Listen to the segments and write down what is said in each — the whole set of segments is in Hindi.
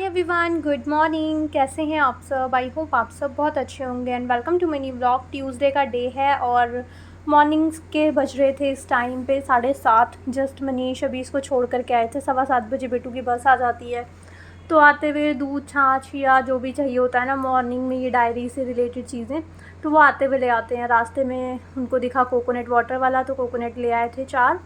Everyone, good morning. कैसे हैं आप सब? आई होप आप सब बहुत अच्छे होंगे and welcome to mini blog. Tuesday का डे है और मॉर्निंग्स के बज रहे थे इस टाइम पे 7:30। जस्ट मनीष अभी इसको छोड़ कर के आए थे। 7:15 बजे बेटू की बस आ जाती है, तो आते हुए दूध छाछ या जो भी चाहिए होता है ना मॉर्निंग में, ये डायरी से रिलेटेड चीज़ें, तो वो आते हुए ले आते हैं। रास्ते में उनको दिखा कोकोनट वाटर वाला, तो कोकोनट ले आए थे 4।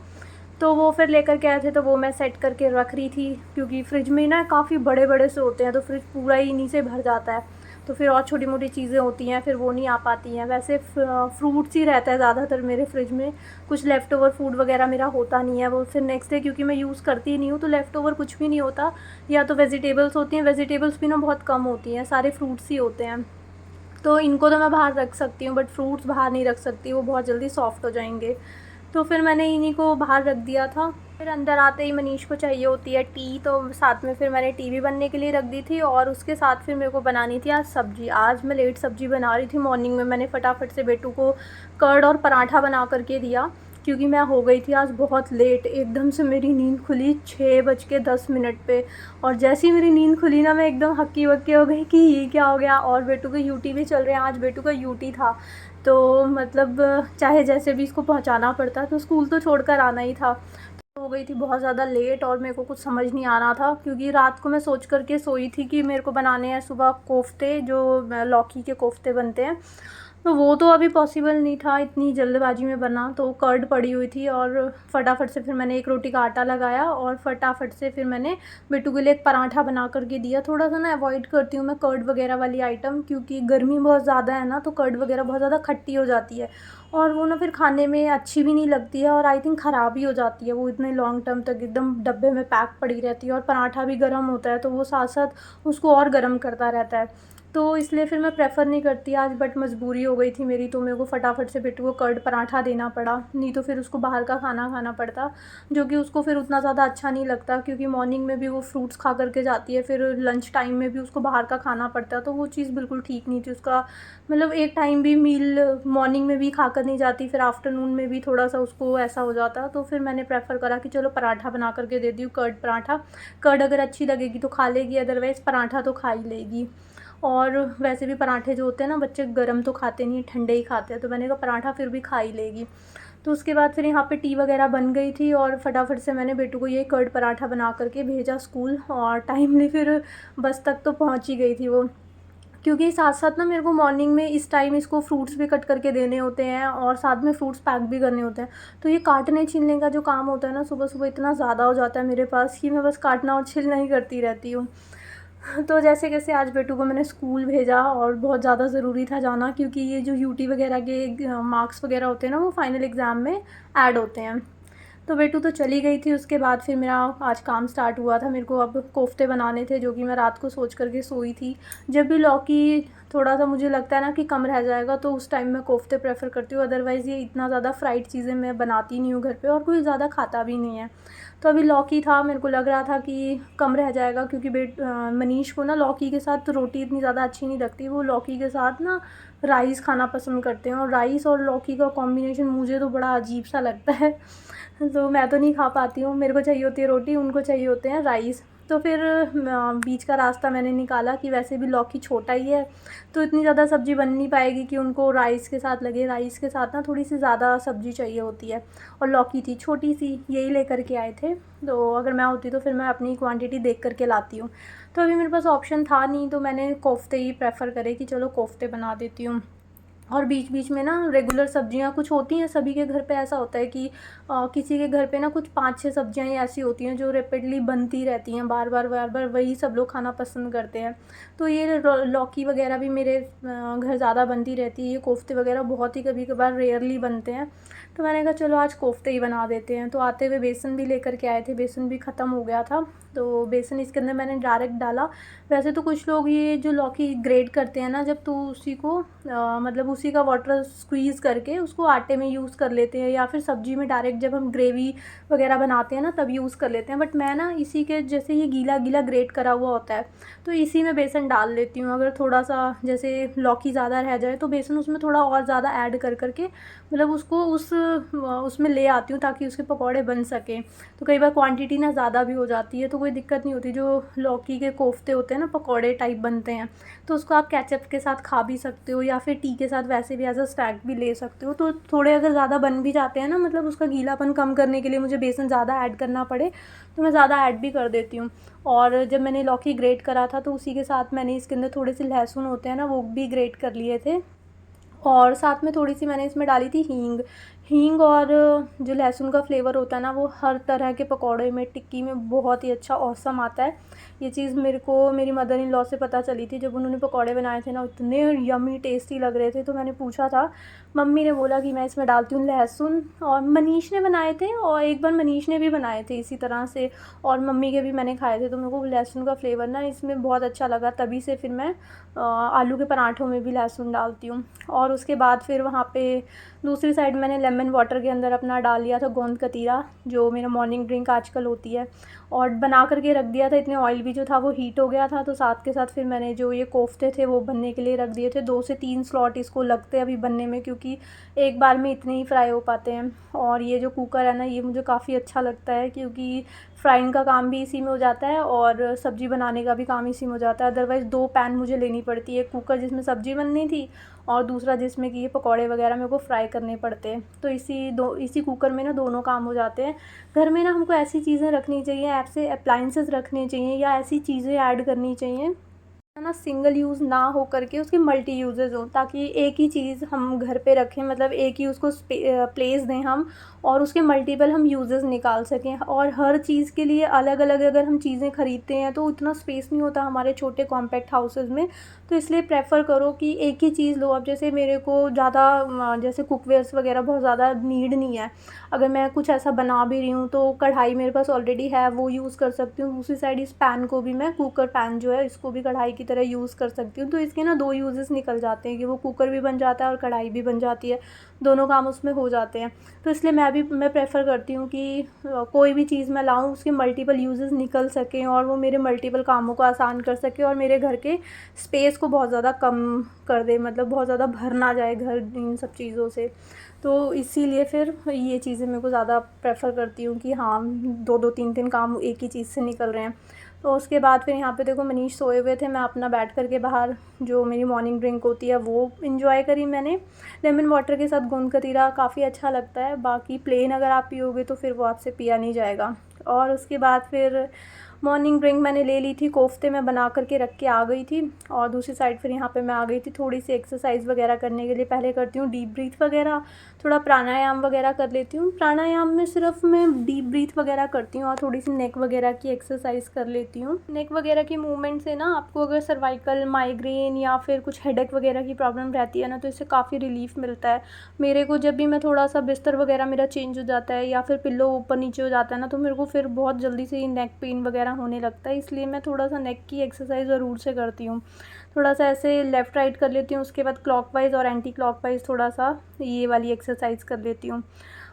तो वो फिर लेकर के आए थे, तो वो मैं सेट करके रख रही थी क्योंकि फ्रिज में ना काफ़ी बड़े बड़े से होते हैं, तो फ्रिज पूरा ही इन्हीं से भर जाता है। तो फिर और छोटी मोटी चीज़ें होती हैं, फिर वो नहीं आ पाती हैं। वैसे फ्रूट्स ही रहता है ज़्यादातर मेरे फ्रिज में। कुछ लेफ़्ट ओवर फूड वगैरह मेरा होता नहीं है, वो फिर नेक्स्ट डे क्योंकि मैं यूज़ करती ही नहीं हूँ, तो लेफ़्ट ओवर कुछ भी नहीं होता। या तो वेजिटेबल्स होती हैं, वेजिटेबल्स भी ना बहुत कम होती हैं, सारे फ्रूट्स ही होते हैं। तो इनको तो मैं बाहर रख सकती हूँ, बट फ्रूट्स बाहर नहीं रख सकती, वो बहुत जल्दी सॉफ्ट हो जाएंगे। तो फिर मैंने इन्हीं को बाहर रख दिया था। फिर अंदर आते ही मनीष को चाहिए होती है टी, तो साथ में फिर मैंने टी भी बनने के लिए रख दी थी। और उसके साथ फिर मेरे को बनानी थी आज सब्ज़ी। आज मैं लेट सब्ज़ी बना रही थी। मॉर्निंग में मैंने फटाफट से बेटू को कर्ड और पराठा बना करके दिया क्योंकि मैं हो गई थी आज बहुत लेट। एकदम से मेरी नींद खुली 6:10 पे, और जैसी मेरी नींद खुली ना, मैं एकदम हक्की बक्की हो गई कि ये क्या हो गया। और बेटू के यूटी भी चल रहे हैं, आज बेटू का यूटी था, तो मतलब चाहे जैसे भी इसको पहुंचाना पड़ता, तो स्कूल तो छोड़कर आना ही था। तो हो गई थी बहुत ज़्यादा लेट और मेरे को कुछ समझ नहीं आ रहा था क्योंकि रात को मैं सोच करके सोई थी कि मेरे को बनाने हैं सुबह कोफ्ते, जो लौकी के कोफ्ते बनते हैं। तो वो तो अभी पॉसिबल नहीं था, इतनी जल्दबाजी में बना। तो कर्ड पड़ी हुई थी और फटाफट से फिर मैंने एक रोटी का आटा लगाया और फटाफट से फिर मैंने बेटू के लिए एक पराठा बना करके दिया। थोड़ा सा ना अवॉइड करती हूँ मैं कर्ड वगैरह वाली आइटम, क्योंकि गर्मी बहुत ज़्यादा है ना, तो कर्ड वगैरह बहुत ज़्यादा खट्टी हो जाती है और वो ना फिर खाने में अच्छी भी नहीं लगती है और आई थिंक ख़राब ही हो जाती है। वो इतने लॉन्ग टर्म तक एकदम डब्बे में पैक पड़ी रहती है और पराठा भी गर्म होता है, तो वो साथ साथ उसको और गर्म करता रहता है। तो इसलिए फिर मैं प्रेफ़र नहीं करती आज, बट मजबूरी हो गई थी मेरी, तो मेरे को फटाफट से बेटू को कर्ड पराठा देना पड़ा। नहीं तो फिर उसको बाहर का खाना खाना पड़ता, जो कि उसको फिर उतना ज़्यादा अच्छा नहीं लगता क्योंकि मॉर्निंग में भी वो फ्रूट्स खा करके जाती है, फिर लंच टाइम में भी उसको बाहर का खाना पड़ता है। तो वो चीज़ बिल्कुल ठीक नहीं थी उसका। मतलब एक टाइम भी मील मॉर्निंग में भी खा कर नहीं जाती, फिर आफ्टरनून में भी थोड़ा सा उसको ऐसा हो जाता। तो फिर मैंने प्रेफ़र करा कि चलो पराठा बना करके दे दी हूँ, कर्ड पराठा। कर्ड अगर अच्छी लगेगी तो खा लेगी, अदरवाइज़ पराठा तो खा ही लेगी। और वैसे भी पराठे जो होते हैं ना, बच्चे गरम तो खाते नहीं, ठंडे ही खाते हैं, तो मैंने कहा पराठा फिर भी खा ही लेगी। तो उसके बाद फिर यहाँ पे टी वगैरह बन गई थी और फटाफट से मैंने बेटू को ये कर्ड पराठा बना करके भेजा स्कूल, और टाइमली फिर बस तक तो पहुँच ही गई थी वो। क्योंकि साथ साथ ना मेरे को मॉर्निंग में इस टाइम इसको फ्रूट्स भी कट करके देने होते हैं और साथ में फ्रूट्स पैक भी करने होते हैं। तो ये काटने छीलने का जो काम होता है ना, सुबह सुबह इतना ज़्यादा हो जाता है मेरे पास कि मैं बस काटना और छीलना ही करती रहती हूँ। तो जैसे कैसे आज बेटू को मैंने स्कूल भेजा और बहुत ज़्यादा ज़रूरी था जाना, क्योंकि ये जो यूटी वगैरह के मार्क्स वगैरह होते हैं ना, वो फाइनल एग्ज़ाम में ऐड होते हैं। तो बेटू तो चली गई थी, उसके बाद फिर मेरा आज काम स्टार्ट हुआ था। मेरे को अब कोफ्ते बनाने थे, जो कि मैं रात को सोच करके सोई थी। जब भी लौकी थोड़ा सा मुझे लगता है ना कि कम रह जाएगा, तो उस टाइम मैं कोफ्ते प्रेफ़र करती हूँ। अदरवाइज़ ये इतना ज़्यादा फ्राइड चीज़ें मैं बनाती नहीं हूँ घर पे, और कोई ज़्यादा खाता भी नहीं है। तो अभी लौकी था, मेरे को लग रहा था कि कम रह जाएगा क्योंकि मनीष को ना लौकी के साथ तो रोटी इतनी ज़्यादा अच्छी नहीं लगती। वो लौकी के साथ ना राइस खाना पसंद करते हैं, और राइस और लौकी का कॉम्बिनेशन मुझे तो बड़ा अजीब सा लगता है। तो मैं तो नहीं खा पाती हूँ, मेरे को चाहिए होती है रोटी, उनको चाहिए होते हैं राइस। तो फिर बीच का रास्ता मैंने निकाला कि वैसे भी लौकी छोटा ही है, तो इतनी ज़्यादा सब्ज़ी बन नहीं पाएगी कि उनको राइस के साथ लगे। राइस के साथ ना थोड़ी सी ज़्यादा सब्ज़ी चाहिए होती है, और लौकी थी छोटी सी, यही लेकर के आए थे। तो अगर मैं होती तो फिर मैं अपनी क्वांटिटी देख करके लाती हूँ। तो अभी मेरे पास ऑप्शन था नहीं, तो मैंने कोफ्ते ही प्रेफ़र करे कि चलो कोफ्ते बना देती हूँ। और बीच बीच में ना रेगुलर सब्जियां कुछ होती हैं, सभी के घर पे ऐसा होता है कि किसी के घर पे ना कुछ 5-6 सब्जियां ही ऐसी होती हैं जो रिपीटली बनती रहती हैं, बार बार बार बार वही सब लोग खाना पसंद करते हैं। तो ये लौकी वगैरह भी मेरे घर ज़्यादा बनती रहती है। ये कोफ्ते वगैरह बहुत ही कभी कभार रेयरली बनते हैं, तो मैंने कहा चलो आज कोफ्ते ही बना देते हैं। तो आते हुए बेसन भी लेकर के आए थे, बेसन भी ख़त्म हो गया था, तो बेसन इसके अंदर मैंने डायरेक्ट डाला। वैसे तो कुछ लोग ये जो लौकी ग्रेट करते हैं ना जब, तो उसी को मतलब उसी का वाटर स्क्वीज़ करके उसको आटे में यूज़ कर लेते हैं, या फिर सब्ज़ी में डायरेक्ट जब हम ग्रेवी वगैरह बनाते हैं ना तब यूज़ कर लेते हैं। बट मैं ना इसी के जैसे ये गीला गीला ग्रेट करा हुआ होता है तो इसी में बेसन डाल लेती हूँ। अगर थोड़ा सा जैसे लौकी ज़्यादा रह जाए तो बेसन उसमें थोड़ा और ज़्यादा ऐड कर करके मतलब उसको उसमें ले आती हूँ ताकि उसके पकौड़े बन सकें। तो कई बार क्वांटिटी ना ज़्यादा भी हो जाती है तो कोई दिक्कत नहीं होती। जो लौकी के कोफ्ते होते हैं ना, पकौड़े टाइप बनते हैं, तो उसको आप केचप के साथ खा भी सकते हो या फिर टी के साथ वैसे भी एज अ स्नैक भी ले सकते हो। तो थोड़े अगर ज़्यादा बन भी जाते हैं ना, मतलब उसका गीलापन कम करने के लिए मुझे बेसन ज़्यादा ऐड करना पड़े तो मैं ज़्यादा ऐड भी कर देती हूँ। और जब मैंने लौकी ग्रेट करा था तो उसी के साथ मैंने इसके अंदर थोड़े से लहसुन होते हैं ना, वो भी ग्रेट कर लिए थे, और साथ में थोड़ी सी मैंने इसमें डाली थी हींग। हींग और जो लहसुन का फ्लेवर होता है ना, वो हर तरह के पकौड़े में, टिक्की में बहुत ही अच्छा ऑसम आता है। ये चीज़ मेरे को मेरी मदर इन लॉ से पता चली थी जब उन्होंने पकौड़े बनाए थे ना, इतने यम्मी टेस्टी लग रहे थे। तो मैंने पूछा था, मम्मी ने बोला कि मैं इसमें डालती हूँ लहसुन। और मनीष ने बनाए थे, और एक बार मनीष ने भी बनाए थे इसी तरह से, और मम्मी के भी मैंने खाए थे, तो मेरे को लहसुन का फ्लेवर ना इसमें बहुत अच्छा लगा। तभी से फिर मैं आलू के पराठों में भी लहसुन डालती हूँ। और उसके बाद फिर वहाँ पे दूसरी साइड मैंने लेमन वाटर के अंदर अपना डाल लिया था गोंद कतीरा, जो मेरा मॉर्निंग ड्रिंक आजकल होती है, और बना करके रख दिया था। इतने ऑयल भी जो था वो हीट हो गया था, तो साथ के साथ फिर मैंने जो ये कोफ्ते थे वो बनने के लिए रख दिए थे। 2 से 3 स्लॉट इसको लगते हैं अभी बनने में, क्योंकि एक बार में इतने ही फ्राई हो पाते हैं। और ये जो कुकर है ना, ये मुझे काफ़ी अच्छा लगता है, क्योंकि फ्राइंग का काम भी इसी में हो जाता है और सब्ज़ी बनाने का भी काम इसी में हो जाता है। अदरवाइज़ 2 पैन मुझे लेनी पड़ती है, एक कुकर जिसमें सब्ज़ी बननी थी और दूसरा जिसमें कि ये पकौड़े वगैरह मेरे को फ्राई करने पड़ते हैं। तो इसी कुकर में ना दोनों काम हो जाते हैं। घर में ना हमको ऐसी चीज़ें रखनी चाहिए, ऐसे अप्लाइंसेस रखने चाहिए या ऐसी चीज़ें ऐड करनी चाहिए ना, सिंगल यूज़ ना हो करके उसके मल्टी यूजेज़ हों, ताकि एक ही चीज़ हम घर पे रखें, मतलब एक ही उसको प्लेस दें हम, और उसके मल्टीपल हम यूजेस निकाल सकें। और हर चीज़ के लिए अलग अलग अगर हम चीज़ें ख़रीदते हैं तो उतना स्पेस नहीं होता हमारे छोटे कॉम्पैक्ट हाउसेस में। तो इसलिए प्रेफर करो कि एक ही चीज़ लो। अब जैसे मेरे को ज़्यादा जैसे कुकवेयर्स वगैरह बहुत ज़्यादा नीड नहीं है, अगर मैं कुछ ऐसा बना भी रही हूँ तो कढ़ाई मेरे पास ऑलरेडी है, वो यूज़ कर सकती हूँ। दूसरी साइड इस पैन को भी मैं, कुकर पैन जो है, इसको भी कढ़ाई की तरह यूज़ कर सकती हूँ। तो इसके ना 2 यूजेस निकल जाते हैं कि वो कुकर भी बन जाता है और कढ़ाई भी बन जाती है, दोनों काम उसमें हो जाते हैं। तो इसलिए मैं प्रेफ़र करती हूँ कि कोई भी चीज़ मैं लाऊँ उसके मल्टीपल यूजेस निकल सकें और वो मेरे मल्टीपल कामों को आसान कर सके और मेरे घर के स्पेस को बहुत ज़्यादा कम कर दे, मतलब बहुत ज़्यादा भर ना जाए घर इन सब चीज़ों से। तो इसीलिए फिर ये चीज़ें मेरे को ज़्यादा प्रेफ़र करती हूँ कि हाँ, 2-2 3-3 काम एक ही चीज़ से निकल रहे हैं। तो उसके बाद फिर यहाँ पे देखो मनीष सोए हुए थे, मैं अपना बैठ कर के बाहर जो मेरी मॉर्निंग ड्रिंक होती है वो एंजॉय करी मैंने। लेमन वाटर के साथ गोंद कतीरा काफ़ी अच्छा लगता है, बाकी प्लेन अगर आप पियोगे तो फिर वो आपसे पिया नहीं जाएगा। और उसके बाद फिर मॉर्निंग ड्रिंक मैंने ले ली थी, कोफ्ते मैं बना करके रख के आ गई थी। और दूसरी साइड फिर यहाँ पे मैं आ गई थी थोड़ी सी एक्सरसाइज़ वगैरह करने के लिए। पहले करती हूँ डीप ब्रीथ वगैरह, थोड़ा प्राणायाम वगैरह कर लेती हूँ। प्राणायाम में सिर्फ मैं डीप ब्रीथ वगैरह करती हूँ और थोड़ी सी नेक वगैरह की एक्सरसाइज कर लेती हूँ। नेक वगैरह की मूवमेंट से ना आपको अगर सर्वाइकल, माइग्रेन या फिर कुछ हेडेक वगैरह की प्रॉब्लम रहती है ना, तो इससे काफ़ी रिलीफ मिलता है। मेरे को जब भी मैं थोड़ा सा बिस्तर वगैरह मेरा चेंज हो जाता है या फिर पिल्लो ऊपर नीचे हो जाता है ना, तो मेरे को फिर बहुत जल्दी से नेक पेन वगैरह होने लगता है। इसलिए मैं थोड़ा सा नेक की एक्सरसाइज ज़रूर से करती हूँ। थोड़ा सा ऐसे लेफ़्ट राइट कर लेती हूँ, उसके बाद क्लॉकवाइज़ और एंटी क्लॉकवाइज़ थोड़ा सा ये वाली एक्सरसाइज कर लेती हूँ।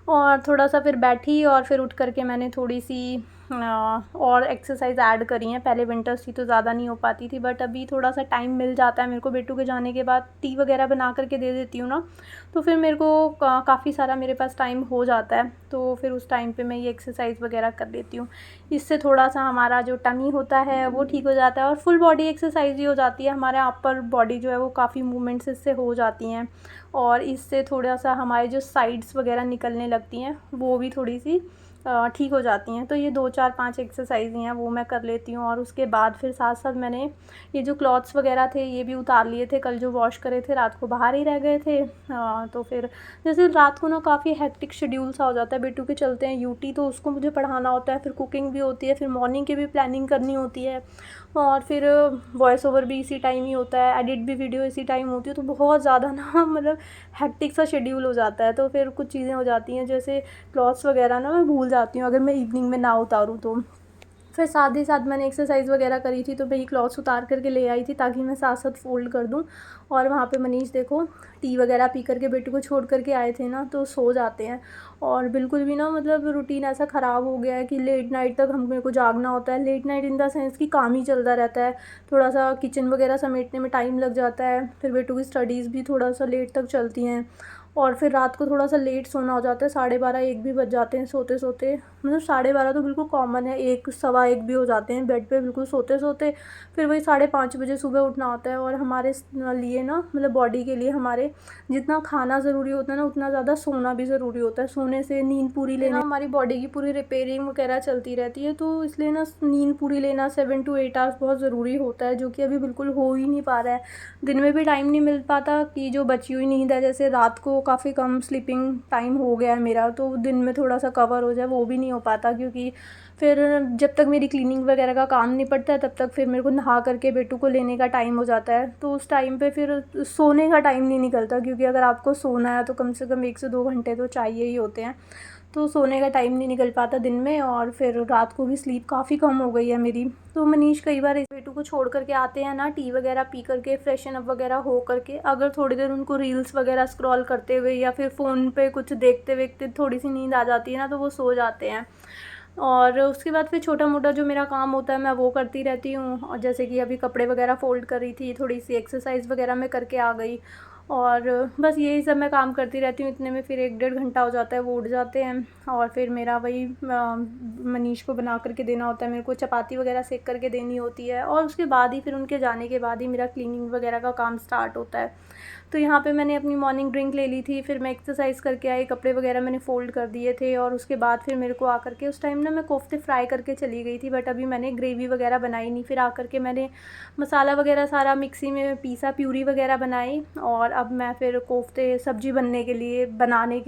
और थोड़ा सा फिर बैठी और फिर उठ कर के मैंने थोड़ी सी और एक्सरसाइज ऐड करी हैं। पहले विंटर्स थी तो ज़्यादा नहीं हो पाती थी, बट अभी थोड़ा सा टाइम मिल जाता है मेरे को। बेटू के जाने के बाद टी वगैरह बना करके दे देती हूँ ना, तो फिर मेरे को काफ़ी सारा मेरे पास टाइम हो जाता है। तो फिर उस टाइम पे मैं ये एक्सरसाइज वगैरह कर लेती हूँ। इससे थोड़ा सा हमारा जो टमी होता है वो ठीक हो जाता है और फुल बॉडी एक्सरसाइज ही हो जाती है। हमारे अपर बॉडी जो है वो काफ़ी मूवमेंट्स इससे हो जाती हैं और इससे थोड़ा सा हमारे जो साइड्स वगैरह निकलने लगती हैं वो भी थोड़ी सी ठीक हो जाती हैं। तो ये 2-4-5 एक्सरसाइज हैं वो मैं कर लेती हूँ। और उसके बाद फिर साथ साथ मैंने ये जो क्लॉथ्स वगैरह थे ये भी उतार लिए थे, कल जो वॉश करे थे रात को बाहर ही रह गए थे। तो फिर जैसे रात को ना काफ़ी हेक्टिक शेड्यूल सा हो जाता है, बेटू के चलते हैं यूटी, तो उसको मुझे पढ़ाना होता है, फिर कुकिंग भी होती है, फिर मॉर्निंग की भी प्लानिंग करनी होती है और फिर वॉइस ओवर भी इसी टाइम ही होता है, एडिट भी वीडियो इसी टाइम होती है। तो बहुत ज़्यादा ना मतलब हेक्टिक सा शेड्यूल हो जाता है। तो फिर कुछ चीज़ें हो जाती हैं, जैसे क्लॉथ्स वगैरह ना मैं भूल जाती हूँ अगर मैं इवनिंग में ना उतारूँ तो। फिर साथ ही साथ मैंने एक्सरसाइज़ वगैरह करी थी, तो मेरी क्लॉथ्स उतार करके ले आई थी ताकि मैं साथ साथ फ़ोल्ड कर दूँ। और वहाँ पे मनीष देखो टी वगैरह पी करके बेटू को छोड़ करके आए थे ना, तो सो जाते हैं। और बिल्कुल भी ना मतलब रूटीन ऐसा ख़राब हो गया है कि लेट नाइट तक मेरे को जागना होता है। Late night in the sense कि काम ही चलता रहता है, थोड़ा सा किचन वगैरह समेटने में टाइम लग जाता है, फिर बेटू की स्टडीज़ भी थोड़ा सा लेट तक चलती हैं, और फिर रात को थोड़ा सा लेट सोना हो जाता है, 12:30 1 भी बज जाते हैं सोते सोते। मतलब 12:30 तो बिल्कुल कॉमन है, 1 सवा 1 भी हो जाते हैं बेड पे बिल्कुल सोते सोते। फिर वही 5:30 बजे सुबह उठना होता है। और हमारे लिए ना मतलब बॉडी के लिए हमारे जितना खाना ज़रूरी होता है ना, उतना ज़्यादा सोना भी ज़रूरी होता है। सोने से नींद पूरी लेना हमारी बॉडी की पूरी रिपेयरिंग वगैरह चलती रहती है, तो इसलिए ना नींद पूरी लेना 7 to 8 आवर्स बहुत ज़रूरी होता है, जो कि अभी बिल्कुल हो ही नहीं पा रहा है। दिन में भी टाइम नहीं मिल पाता कि जो बची हुई नींद है, जैसे रात को काफ़ी कम स्लीपिंग टाइम हो गया है मेरा, तो दिन में थोड़ा सा कवर हो जाए वो भी नहीं हो पाता, क्योंकि फिर जब तक मेरी क्लीनिंग वगैरह का काम निपटता है तब तक फिर मेरे को नहा करके बेटू को लेने का टाइम हो जाता है। तो उस टाइम पे फिर सोने का टाइम नहीं निकलता, क्योंकि अगर आपको सोना है तो कम से कम 1 से 2 घंटे तो चाहिए ही होते हैं। तो सोने का टाइम नहीं निकल पाता दिन में, और फिर रात को भी स्लीप काफ़ी कम हो गई है मेरी। तो मनीष कई बार इस बेटू को छोड़ करके आते हैं ना, टी वगैरह पी करके फ्रेशन अप वगैरह हो करके, अगर थोड़ी देर उनको रील्स वगैरह स्क्रॉल करते हुए या फिर फ़ोन पे कुछ देखते देखते थोड़ी सी नींद आ जाती है ना, तो वो सो जाते हैं। और उसके बाद फिर छोटा मोटा जो मेरा काम होता है मैं वो करती रहती हूँ। और जैसे कि अभी कपड़े वगैरह फ़ोल्ड कर रही थी, थोड़ी सी एक्सरसाइज़ वगैरह मैं करके आ गई, और बस यही सब मैं काम करती रहती हूँ। इतने में फिर 1 डेढ़ घंटा हो जाता है, वो उठ जाते हैं। और फिर मेरा वही मनीष को बना करके देना होता है, मेरे को चपाती वगैरह सेक करके देनी होती है, और उसके बाद ही फिर उनके जाने के बाद ही मेरा क्लीनिंग वगैरह का काम स्टार्ट होता है। तो यहाँ पे मैंने अपनी मॉर्निंग ड्रिंक ले ली थी, फिर मैं एक्सरसाइज़ करके आई, कपड़े वगैरह मैंने फ़ोल्ड कर दिए थे, और उसके बाद फिर मेरे को आकर के उस टाइम ना मैं कोफ्ते फ्राई करके चली गई थी, बट अभी मैंने ग्रेवी वगैरह बनाई नहीं। फिर आकर के मैंने मसाला वगैरह सारा मिक्सी में पीसा, प्यूरी वगैरह बनाई, और अब मैं फिर कोफ्ते सब्ज़ी बनाने के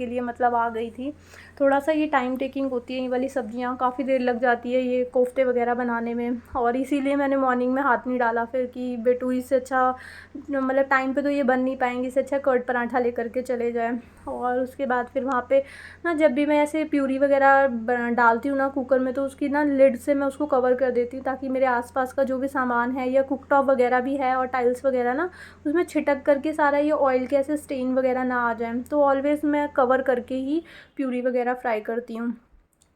लिए मतलब आ गई थी। थोड़ा सा ये टाइम टेकिंग होती है, ये वाली सब्ज़ियाँ काफ़ी देर लग जाती है ये कोफ्ते वगैरह बनाने में, और इसीलिए मैंने मॉर्निंग में हाथ नहीं डाला फिर कि बेटू इससे अच्छा मतलब टाइम पे तो ये बन नहीं पाएंगे, इससे अच्छा कर्ड पराठा लेकर के चले जाएं। और उसके बाद फिर वहाँ पे ना जब भी मैं ऐसे प्यूरी वगैरह डालती हूँ ना कुकर में, तो उसकी ना लिड से मैं उसको कवर कर देती हूँ, ताकि मेरे आसपास का जो भी सामान है या कुक टॉप वगैरह भी है और टाइल्स वगैरह ना उसमें छिटक करके सारा ये ऑयल के ऐसे स्टेन वगैरह ना आ जाए। तो ऑलवेज़ मैं कवर करके ही प्यूरी वगैरह फ्राई करती हूँ।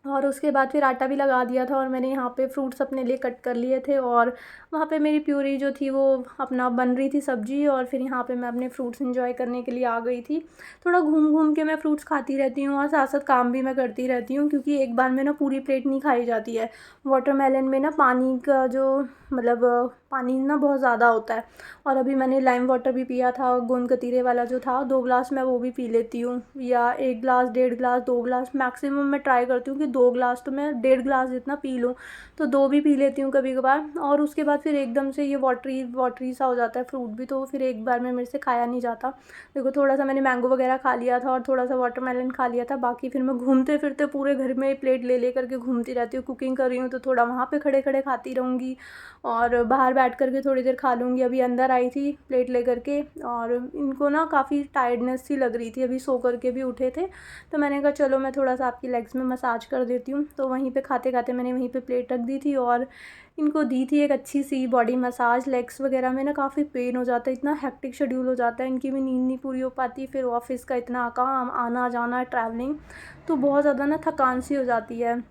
और उसके बाद फिर आटा भी लगा दिया था, और मैंने यहाँ पे फ्रूट्स अपने लिए कट कर लिए थे, और वहाँ पे मेरी प्यूरी जो थी वो अपना बन रही थी सब्ज़ी, और फिर यहाँ पे मैं अपने फ्रूट्स एंजॉय करने के लिए आ गई थी। थोड़ा घूम घूम के मैं फ्रूट्स खाती रहती हूँ, और साथ साथ काम भी मैं करती रहती हूँ, क्योंकि एक बार में ना पूरी प्लेट नहीं खाई जाती है। वाटरमेलन में ना पानी का जो मतलब पानी ना बहुत ज़्यादा होता है, और अभी मैंने लाइम वाटर भी पिया था, गोंद कतीरे वाला जो था, 2 ग्लास मैं वो भी पी लेती हूँ, या 1 ग्लास, 1.5 ग्लास, 2 ग्लास मैक्सिमम मैं ट्राई करती हूँ कि 2 ग्लास तो मैं 1.5 ग्लास जितना पी लूँ, तो 2 भी पी लेती हूँ कभी कभार। और उसके बाद फिर एकदम से ये वाटरी वाटरी सा हो जाता है फ्रूट भी, तो फिर एक बार में मेरे से खाया नहीं जाता। देखो थोड़ा सा मैंने मैंगो वगैरह खा लिया था, और थोड़ा सा वाटरमेलन खा लिया था, बाकी फिर मैं घूमते फिरते पूरे घर में प्लेट ले ले करके घूमती रहती हूँ। कुकिंग कर रही हूँ तो थोड़ा वहाँ पे खड़े खड़े खाती रहूँगी, और बाहर बैठ कर के थोड़ी देर खा लूँगी। अभी अंदर आई थी प्लेट लेकर के, और इनको ना काफ़ी टायर्डनेस सी लग रही थी, अभी सो करके भी उठे थे, तो मैंने कहा चलो मैं थोड़ा सा आपकी लेग्स में मसाज कर देती हूँ। तो वहीं पे खाते खाते मैंने वहीं पे प्लेट रख दी थी, और इनको दी थी एक अच्छी सी बॉडी मसाज। लेग्स वगैरह में ना काफ़ी पेन हो जाता है, इतना हेक्टिक शेड्यूल हो जाता है, इनकी भी नींद नहीं पूरी हो पाती, फिर ऑफिस का इतना काम, आना जाना, ट्रैवलिंग, तो बहुत ज़्यादा ना थकान सी हो जाती है।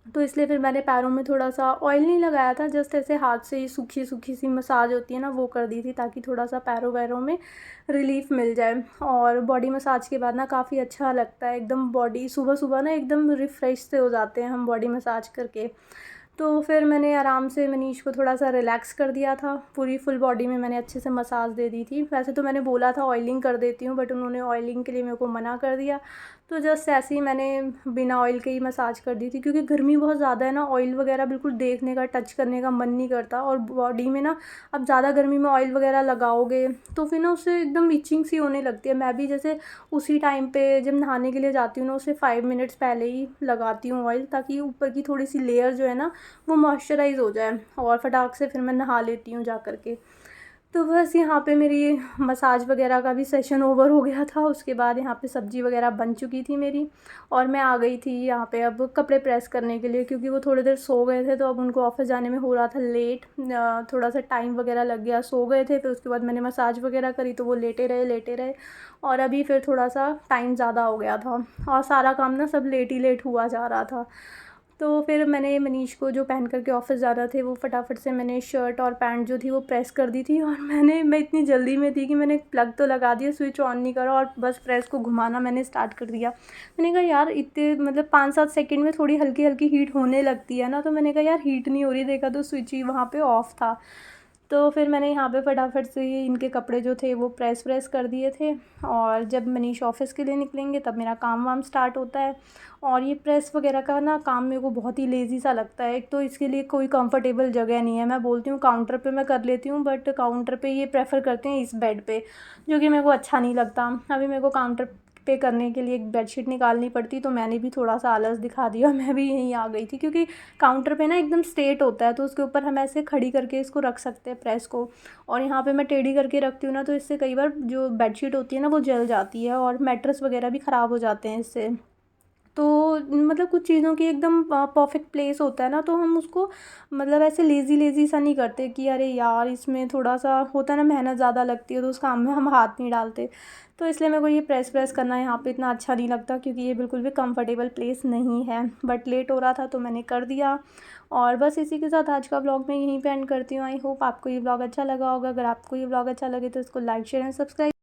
तो इसलिए फिर मैंने पैरों में थोड़ा सा ऑयल नहीं लगाया था, जस्ट ऐसे हाथ से ही सूखी सूखी सी मसाज होती है ना, वो कर दी थी, ताकि थोड़ा सा पैरों वैरों में रिलीफ़ मिल जाए। और बॉडी मसाज के बाद ना काफ़ी अच्छा लगता है, एकदम बॉडी सुबह सुबह ना एकदम रिफ़्रेश से हो जाते हैं हम बॉडी मसाज करके। तो फिर मैंने आराम से मनीष को थोड़ा सा रिलैक्स कर दिया था, पूरी फुल बॉडी में मैंने अच्छे से मसाज दे दी थी। वैसे तो मैंने बोला था ऑयलिंग कर देती हूँ, बट उन्होंने ऑयलिंग के लिए मेरे को मना कर दिया, तो जस्ट ऐसे ही मैंने बिना ऑयल के ही मसाज कर दी थी, क्योंकि गर्मी बहुत ज़्यादा है ना, ऑयल वगैरह बिल्कुल देखने का, टच करने का मन नहीं करता। और बॉडी में ना अब ज़्यादा गर्मी में ऑयल वगैरह लगाओगे तो फिर ना उससे एकदम इचिंग सी होने लगती है। मैं भी जैसे उसी टाइम पे जब नहाने के लिए जाती हूँ ना, उससे 5 मिनट्स पहले ही लगाती हूँ ऑयल, ताकि ऊपर की थोड़ी सी लेयर जो है ना वो मॉइस्चराइज़ हो जाए, और फटाक से फिर मैं नहा लेती हूँ जा कर के। तो बस यहाँ पे मेरी मसाज वगैरह का भी सेशन ओवर हो गया था। उसके बाद यहाँ पे सब्ज़ी वगैरह बन चुकी थी मेरी, और मैं आ गई थी यहाँ पे अब कपड़े प्रेस करने के लिए, क्योंकि वो थोड़ी देर सो गए थे तो अब उनको ऑफिस जाने में हो रहा था लेट, थोड़ा सा टाइम वगैरह लग गया, सो गए थे। फिर उसके बाद मैंने मसाज वगैरह करी तो वो लेटे रहे, और अभी फिर थोड़ा सा टाइम ज़्यादा हो गया था और सारा काम ना सब लेट ही लेट हुआ जा रहा था। तो फिर मैंने मनीष को जो पहन कर के ऑफ़िस जाना थे वो फटाफट से मैंने शर्ट और पैंट जो थी वो प्रेस कर दी थी, और मैं इतनी जल्दी में थी कि मैंने प्लग तो लगा दिया, स्विच ऑन नहीं करा और बस प्रेस को घुमाना मैंने स्टार्ट कर दिया। मैंने कहा यार इतने मतलब 5-7 सेकंड में थोड़ी हल्की हल्की हीट होने लगती है ना, तो मैंने कहा यार हीट नहीं हो रही, देखा तो स्विच ही वहाँ पे ऑफ़ था। तो फिर मैंने यहाँ पे फटाफट से इनके कपड़े जो थे वो प्रेस कर दिए थे, और जब मनीष ऑफ़िस के लिए निकलेंगे तब मेरा काम वाम स्टार्ट होता है। और ये प्रेस वगैरह का ना काम मेरे को बहुत ही लेज़ी सा लगता है। एक तो इसके लिए कोई कंफर्टेबल जगह नहीं है, मैं बोलती हूँ काउंटर पे मैं कर लेती हूँ, बट काउंटर पे ये प्रेफर करते हैं इस बेड पे, जो कि मेरे को अच्छा नहीं लगता। अभी मेरे को काउंटर पे करने के लिए एक बेडशीट निकालनी पड़ती, तो मैंने भी थोड़ा सा आलस दिखा दिया, मैं भी यहीं आ गई थी, क्योंकि काउंटर पे ना एकदम स्ट्रेट होता है तो उसके ऊपर हम ऐसे खड़ी करके इसको रख सकते हैं प्रेस को, और यहाँ पे मैं टेढ़ी करके रखती हूँ ना, तो इससे कई बार जो बेडशीट होती है ना वो जल जाती है, और मैट्रेस वगैरह भी ख़राब हो जाते हैं इससे। तो मतलब कुछ चीज़ों की एकदम परफेक्ट प्लेस होता है ना, तो हम उसको मतलब ऐसे लेज़ी सा नहीं करते कि अरे यार इसमें थोड़ा सा होता है ना, मेहनत ज़्यादा लगती है तो उस काम में हम हाथ नहीं डालते। तो इसलिए मेरे को ये प्रेस करना यहाँ पे इतना अच्छा नहीं लगता, क्योंकि ये बिल्कुल भी कंफर्टेबल प्लेस नहीं है। बट लेट हो रहा था तो मैंने कर दिया, और बस इसी के साथ आज का व्लॉग मैं यहीं पे एंड करती हूँ। आई होप आपको ये व्लॉग अच्छा लगा होगा। अगर आपको ये व्लॉग अच्छा लगे तो इसको लाइक शेयर एंड सब्सक्राइब